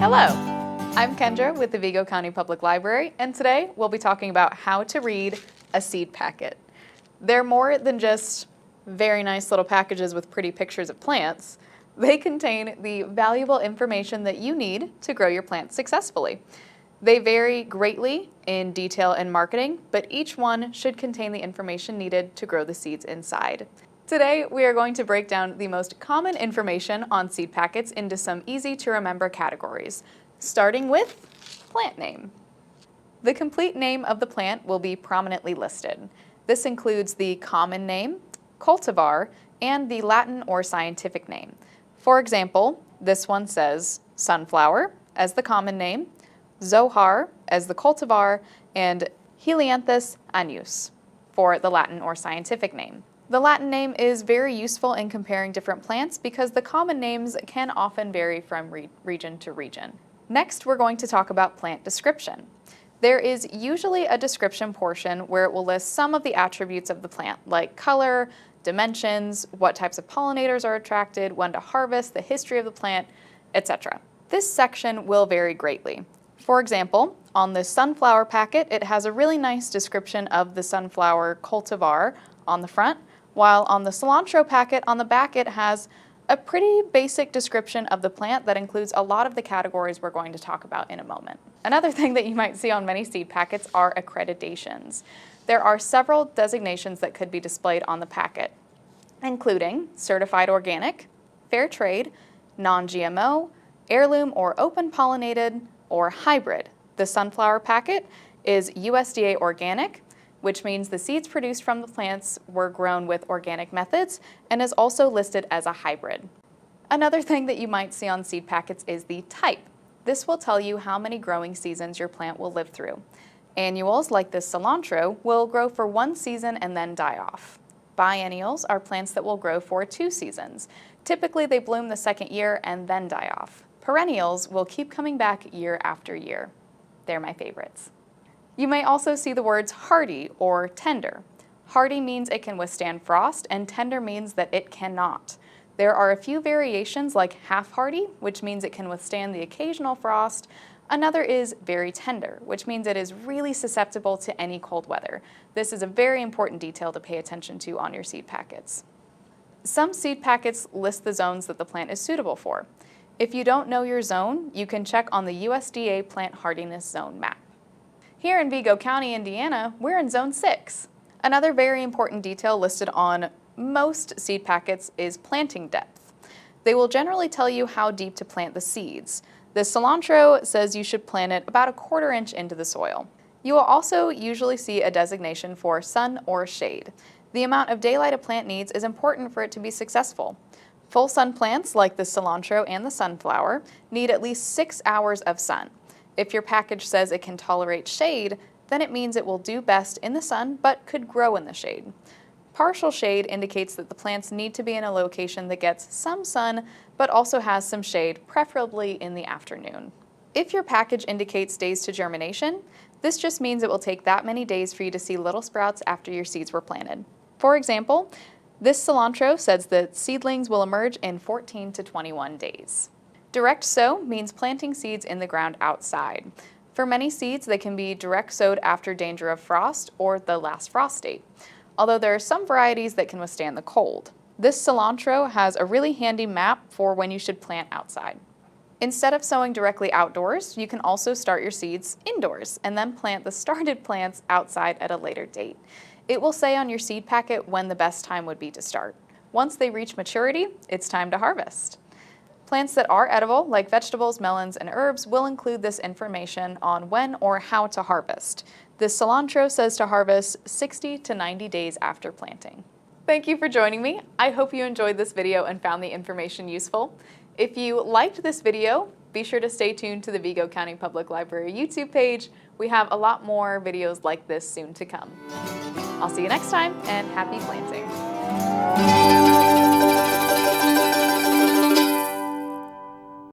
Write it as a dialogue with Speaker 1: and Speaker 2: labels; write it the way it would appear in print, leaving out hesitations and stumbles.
Speaker 1: Hello, I'm Kendra with the Vigo County Public Library, and today we'll be talking about how to read a seed packet. They're more than just very nice little packages with pretty pictures of plants. They contain the valuable information that you need to grow your plants successfully. They vary greatly in detail and marketing, but each one should contain the information needed to grow the seeds inside. Today, we are going to break down the most common information on seed packets into some easy-to-remember categories, starting with plant name. The complete name of the plant will be prominently listed. This includes the common name, cultivar, and the Latin or scientific name. For example, this one says sunflower as the common name, zohar as the cultivar, and Helianthus annus for the Latin or scientific name. The Latin name is very useful in comparing different plants because the common names can often vary from region to region. Next, we're going to talk about plant description. There is usually a description portion where it will list some of the attributes of the plant, like color, dimensions, what types of pollinators are attracted, when to harvest, the history of the plant, etc. This section will vary greatly. For example, on the sunflower packet, it has a really nice description of the sunflower cultivar on the front, while on the cilantro packet on the back it has a pretty basic description of the plant that includes a lot of the categories we're going to talk about in a moment. Another thing that you might see on many seed packets are accreditations. There are several designations that could be displayed on the packet, including certified organic, fair trade, non-GMO, heirloom or open pollinated, or hybrid. The sunflower packet is USDA organic, which means the seeds produced from the plants were grown with organic methods and is also listed as a hybrid. Another thing that you might see on seed packets is the type. This will tell you how many growing seasons your plant will live through. Annuals, like this cilantro, will grow for one season and then die off. Biennials are plants that will grow for 2 seasons. Typically, they bloom the second year and then die off. Perennials will keep coming back year after year. They're my favorites. You may also see the words hardy or tender. Hardy means it can withstand frost, and tender means that it cannot. There are a few variations like half-hardy, which means it can withstand the occasional frost. Another is very tender, which means it is really susceptible to any cold weather. This is a very important detail to pay attention to on your seed packets. Some seed packets list the zones that the plant is suitable for. If you don't know your zone, you can check on the USDA Plant Hardiness Zone map. Here in Vigo County, Indiana, we're in Zone 6. Another very important detail listed on most seed packets is planting depth. They will generally tell you how deep to plant the seeds. The cilantro says you should plant it about 1/4 inch into the soil. You will also usually see a designation for sun or shade. The amount of daylight a plant needs is important for it to be successful. Full sun plants, like the cilantro and the sunflower, need at least 6 hours of sun. If your package says it can tolerate shade, then it means it will do best in the sun but could grow in the shade. Partial shade indicates that the plants need to be in a location that gets some sun but also has some shade, preferably in the afternoon. If your package indicates days to germination, this just means it will take that many days for you to see little sprouts after your seeds were planted. For example, this cilantro says that seedlings will emerge in 14 to 21 days. Direct sow means planting seeds in the ground outside. For many seeds, they can be direct sowed after danger of frost or the last frost date, although there are some varieties that can withstand the cold. This cilantro has a really handy map for when you should plant outside. Instead of sowing directly outdoors, you can also start your seeds indoors and then plant the started plants outside at a later date. It will say on your seed packet when the best time would be to start. Once they reach maturity, it's time to harvest. Plants that are edible, like vegetables, melons, and herbs, will include this information on when or how to harvest. This cilantro says to harvest 60 to 90 days after planting. Thank you for joining me. I hope you enjoyed this video and found the information useful. If you liked this video, be sure to stay tuned to the Vigo County Public Library YouTube page. We have a lot more videos like this soon to come. I'll see you next time, and happy planting.